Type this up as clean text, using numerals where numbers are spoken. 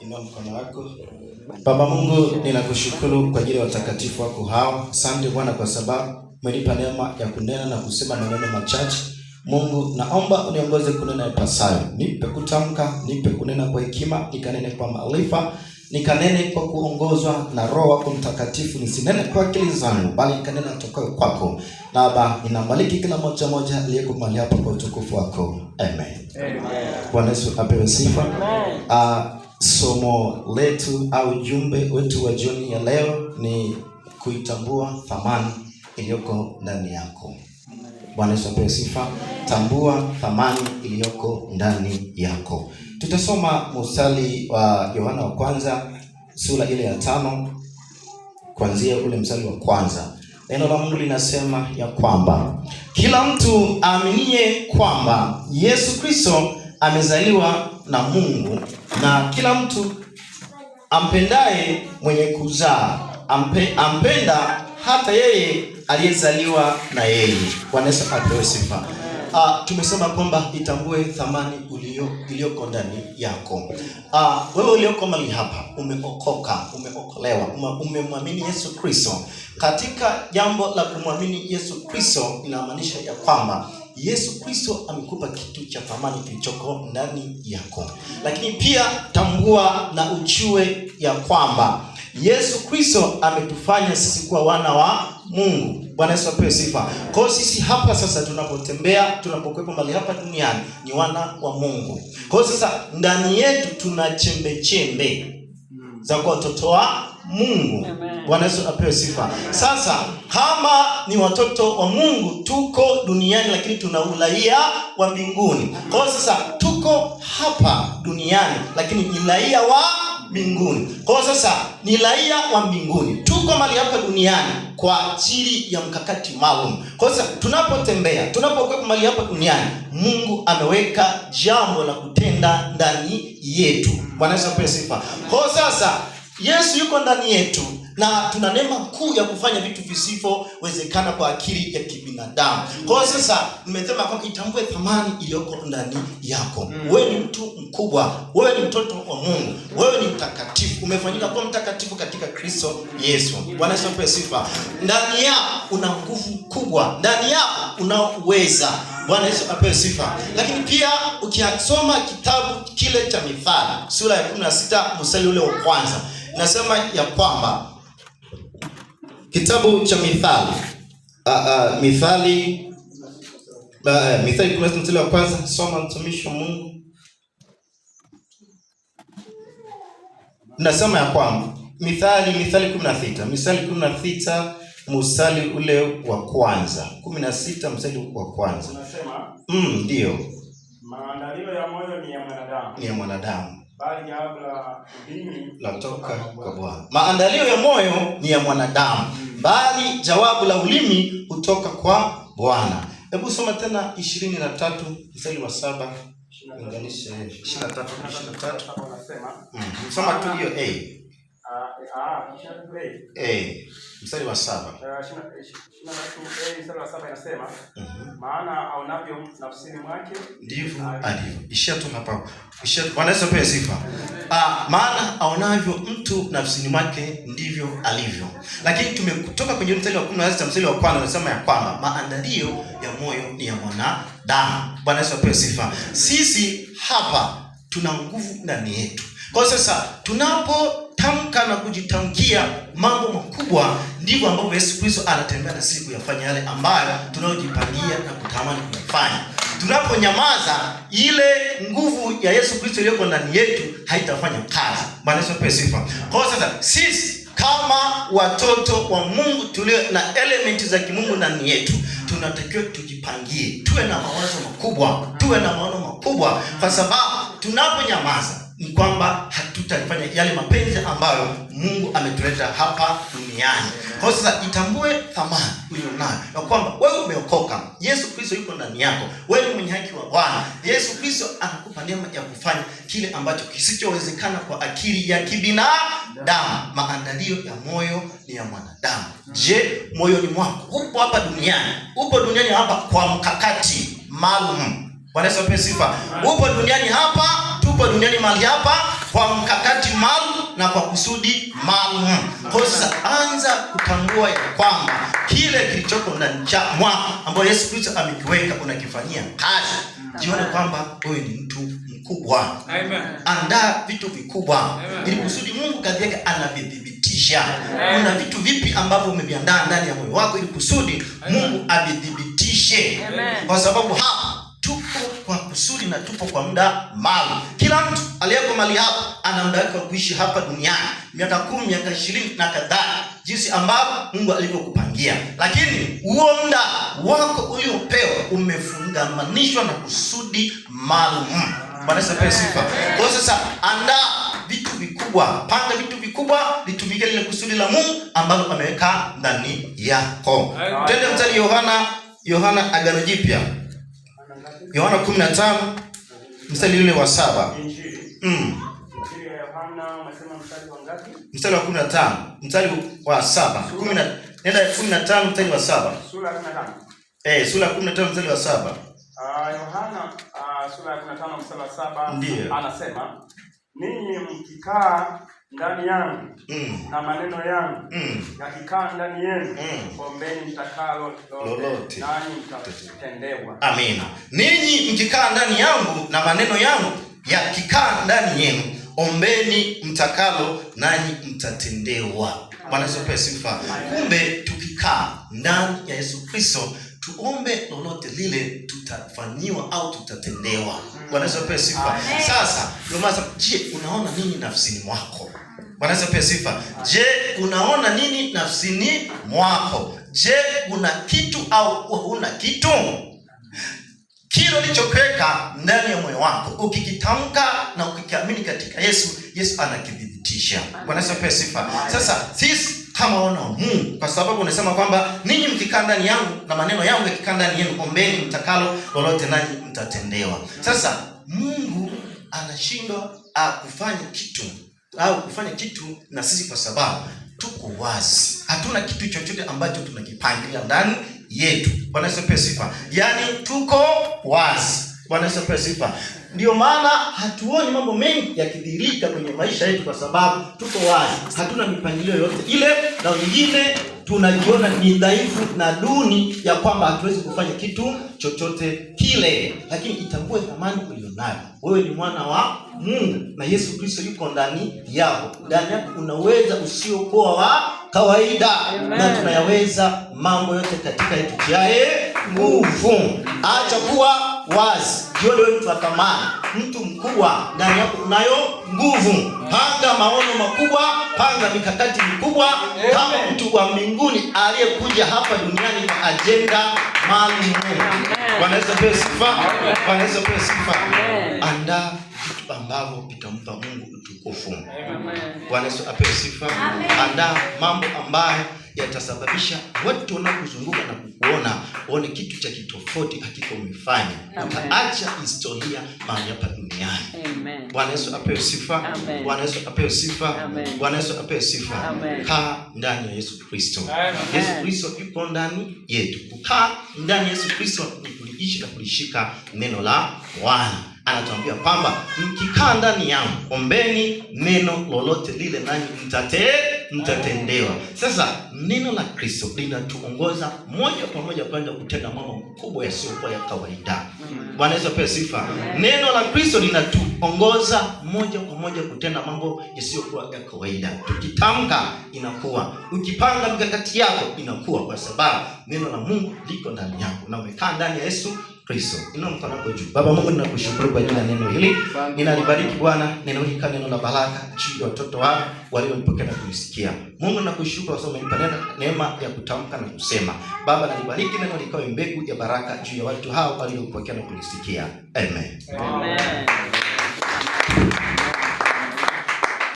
Inua mkono wako. Baba Mungu, ninakushukuru kwa ajili ya watakatifu wako hawa. Asante Bwana kwa sababu umenipa neema ya kunena na kusema maneno machache. Mungu, naomba uniongoze kunena ipasavyo. Nipe kutamka, nipe kunena kwa hekima, nikanene kwa maarifa, nikanene kwa kuongozwa na Roho wako Mtakatifu, nisinene kwa akili zangu, bali nikanene kutoka kwako. Na Baba, ninabariki kila mmoja aliyeko mahali hapa kwa utukufu wako. Amen. Bwana Yesu apewe sifa. Somo letu au jumbe wetu wa jioni ya leo ni kuitambua thamani iliyoko ndani yako. Bwana Yesu apewe sifa. Tambua thamani iliyoko ndani yako. Tutasoma mstari wa Yohana wa kwanza sura ile ya 5 kuanzia ule mstari wa kwanza. Neno la Mungu linasema ya kwamba kila mtu aaminiye kwamba Yesu Kristo amezaliwa na Mungu, na kila mtu ampendaye mwenye kuzaa ampenda hata yeye aliyezaliwa na yeye. Bwana Yesu apewe sifa. Tumesema kwamba itambue thamani iliyoko ndani yako. Wewe ulioko mahali hapa, umeokoka, umeokolewa, umemwamini Yesu Kristo. Katika jambo la kumwamini Yesu Kristo inamaanisha ya kwamba Yesu Kristo amekupa kitu cha thamani kilichoko ndani yako. Lakini pia tambua na ujue ya kwamba Yesu Kristo ametufanya sisi kuwa wana wa Mungu. Bwana Yesu apewe sifa. Kwa hiyo sisi hapa sasa tunapotembea, tunapokuwepo mahali hapa duniani ni wana wa Mungu. Kwa hiyo sasa ndani yetu tuna chembe za kuwa watoto wa Mungu. Bwana Yesu apewe sifa. Sasa kama ni watoto wa Mungu, tuko duniani lakini tuna uraia wa mbinguni. Kwa hiyo sasa tuko hapa duniani lakini ni raia wa mbinguni. Kwa hiyo sasa ni raia wa mbinguni. Tuko mahali hapa duniani kwa ajili ya mkakati maalum. Kwa hiyo sasa tunapotembea, tunapokuwa mahali hapa duniani, Mungu ameweka jambo la kutenda ndani yetu. Bwana Yesu apewe sifa. Kwa hiyo sasa Yesu yuko ndani yetu na tuna neema kuu ya kufanya vitu visivyowezekana kwa akili ya kibinadamu. Kwa hiyo sasa nimesema kwamba itambue thamani iliyoko ndani yako. Wewe ni mtu mkubwa, wewe ni mtoto wa Mungu, wewe ni mtakatifu, umefanyika kuwa mtakatifu katika Kristo Yesu. Bwana Yesu apewe sifa. Ndani yako una nguvu kubwa, ndani yako una uweza. Bwana Yesu apewe sifa. Lakini pia ukisoma kitabu kile cha Mithali sura ya 16 mstari ule wa kwanza, nasema ya kwamba kitabu cha Mithali Mithali 16 mstari wa kwanza, soma mtumishi wa Mungu. Nasema ya kwamba Mithali 16 mstari ule wa kwanza, 16 mstari wa kwanza. Unasema ndio, maandalio ya moyo ni ya mwanadamu, bali jawabu la ulimi latoka kwa Bwana. Maandalio ya moyo ni ya mwanadamu, bali jawabu la ulimi hutoka kwa Bwana. Hebu soma tena 23 mstari wa 7. Unganisha 23. Soma tu hiyo mstari wa 7. 23 mstari wa 7 inasema, maana aonavyo nafsini mwake ndivyo alivyo. Ishia tu hapa. Bwana Yesu apewe sifa. Maana aonavyo mtu nafsini mwake ndivyo alivyo. Lakini tumekutoka kwenye mstari wa 16 mstari wa kwanza, unasema ya kwamba maandalio ya moyo ni ya mwanadamu. Bwana Yesu apewe sifa. Sisi hapa tuna nguvu ndani yetu. Kwa sasa tunapotamka na kujitamkia mambo makubwa, ndivyo ambavyo Yesu Kristo anatembea na sisi kuyafanya yale ambayo tunayojipangia na kutamani kuyafanya. Tunaponyamaza, ile nguvu ya Yesu Kristo iliyoko ndani yetu haitafanya kazi. Bwana Yesu apewe sifa. Kwa sasa sisi kama watoto wa Mungu tulio na elementi za kimungu ndani yetu, tunatakiwa tujipangie, tuwe na mawazo makubwa, tuwe na maono makubwa, kwa sababu tunaponyamaza ni kwamba hatutafanya yale mapenzi ambayo Mungu ametuleta hapa duniani. Kwa sasa itambue thamani ulionayo, na kwamba wewe umeokoka, Yesu Kristo yuko ndani yako, wewe ni mwenye haki wa Bwana. Yesu Kristo anakupa neema ya kufanya kile ambacho kisichowezekana kwa akili ya kibinadamu. Maandalio ya moyo ni ya mwanadamu. Je, moyoni mwako upo hapa duniani? Upo duniani hapa kwa mkakati maalum. Bwana Yesu apewe sifa. Upo duniani hapa tu tupo duniani mahali hapa kwa mkakati maalum na kwa kusudi maalum. Kwa sasa anza kutambua ya kwamba kile kilichoko ndani mwako ambayo Yesu Kristo amekiweka unakifanyia kazi. Jione kwamba wewe ni mtu mkubwa. Amen. Andaa vitu vikubwa ili kusudi Mungu kazi yake anavidhibitisha. Kuna vitu vipi ambavyo umeviandaa ndani ya moyo wako ili kusudi Mungu avidhibitishe. Kwa sababu hapa tupo kwa kusudi na tupo kwa muda maalum. Kila mtu aliyeko mahali hapa ana muda wake wa kuishi hapa duniani, miaka 10, miaka 20 na kadhaa, jinsi ambavyo Mungu alivyokupangia. Lakini huo muda wako uliopewa umefungamanishwa na kusudi maalum. Bwana apewe sifa. Kwa sasa andaa vitu vikubwa, panga vitu vikubwa, litumike lile kusudi la Mungu ambalo ameweka ndani yako. Twende mstari Yohana Agano Jipya. Yohana 15 mstari ule wa 7. Mstari wa 15, mstari wa 7. Nenda 15 mstari wa 7. Sura ya 15. Sura ya 15 mstari wa 7. Yohana sura ya 15 mstari wa 7. Ndiyo. Anasema, ninyi mkikaa ndani yangu na maneno yangu yakikaa ndani yenu, ombeni mtakalo lolote nanyi mtatendewa. Amina. Ninyi mkikaa ndani yangu na maneno yangu yakikaa ndani yenu, ombeni mtakalo nanyi mtatendewa. Bwana apewe sifa. Kumbe tukikaa ndani ya Yesu Kristo, tuombe lolote lile tutafanyiwa au tutatendewa. Bwana apewe sifa. Sasa ndio maana, je, unaona nini nafsini mwako? Bwana apewe sifa. Je, unaona nini nafsini mwako? Je, una kitu au huna kitu? Kile ulichokiweka ndani ya moyo wako, ukikitamka na ukikiamini katika Yesu, Yesu anakidhibitisha. Bwana apewe sifa. Sasa sisi kama wana wa Mungu, kwa sababu unasema kwamba ninyi mkikaa ndani yangu na maneno yangu yakikaa ndani yenu, ombeni mtakalo lolote nanyi mtatendewa. Sasa Mungu anashindwa kufanya kitu na sisi kwa sababu tuko wazi. Hatuna kitu chochote ambacho tunakipangilia ndani yetu. Bwana apewe sifa. Yaani tuko wazi. Bwana apewe sifa. Ndio maana hatuoni mambo mengi yakidhihirika kwenye maisha yetu kwa sababu tuko wazi. Hatuna mipangilio yote ile, na wengine tunajiona ni dhaifu na duni ya kwamba hatuwezi kufanya kitu chochote kile. Lakini itambue thamani ulionayo. Wewe ni mwana wa Mungu na Yesu Kristo yuko ndani yako. Ndani yako unaweza usiokuwa wa kawaida. Na tunayaweza mambo yote katika yeye nguvu. Acha kuwa wazi. Jione wewe mtu wa thamani, mtu mkubwa, ndani yako unayo nguvu. Panga maono makubwa, panga mikakati mikubwa kama mtu wa mbinguni aliyekuja hapa duniani kwa ajenda maalum. Bwana Yesu apewe sifa. Bwana Yesu apewe sifa. Andaa vitu ambavyo vitampa Mungu utukufu. Bwana Yesu apewe sifa. Andaa mambo ambayo yatasababisha watu wanakuzunguka na kukuona waone kitu cha kitofauti hakika umefanya. Utaacha historia mahali hapa duniani. Bwana Yesu apewe sifa. Bwana Yesu apewe sifa. Bwana Yesu apewe sifa. Kaa ndani ya Yesu Kristo. Yesu Kristo yuko ndani yetu. Kukaa ndani ya Yesu Kristo ni kuliishi na kulishika neno la Bwana. Anatuambia kwamba mkikaa ndani yangu, ombeni neno lolote lile nanyi mtatendewa. Sasa neno la Kristo linatuongoza moja kwa moja kwenda kutenda mambo makubwa yasiyokuwa ya kawaida. Bwana Yesu apewe sifa. Neno la Kristo linatuongoza moja kwa moja kutenda mambo yasiyokuwa ya kawaida. Tukitamka inakuwa, ukipanga mikakati yako inakuwa, kwa sababu neno la Mungu liko ndani yako na umekaa ndani ya Yesu Kristo. Inua mkono wako juu. Baba Mungu, ninakushukuru kwa ajili ya neno hili. Ninalibariki Bwana, neno hili kama neno la baraka juu ya watoto wako waliolipokea na kulisikia. Mungu, ninakushukuru kwa sababu umenipa neema ya kutamka na kusema. Baba, nalibariki neno likawe mbegu ya baraka juu ya watu hao waliolipokea na kulisikia. Amen. Amen.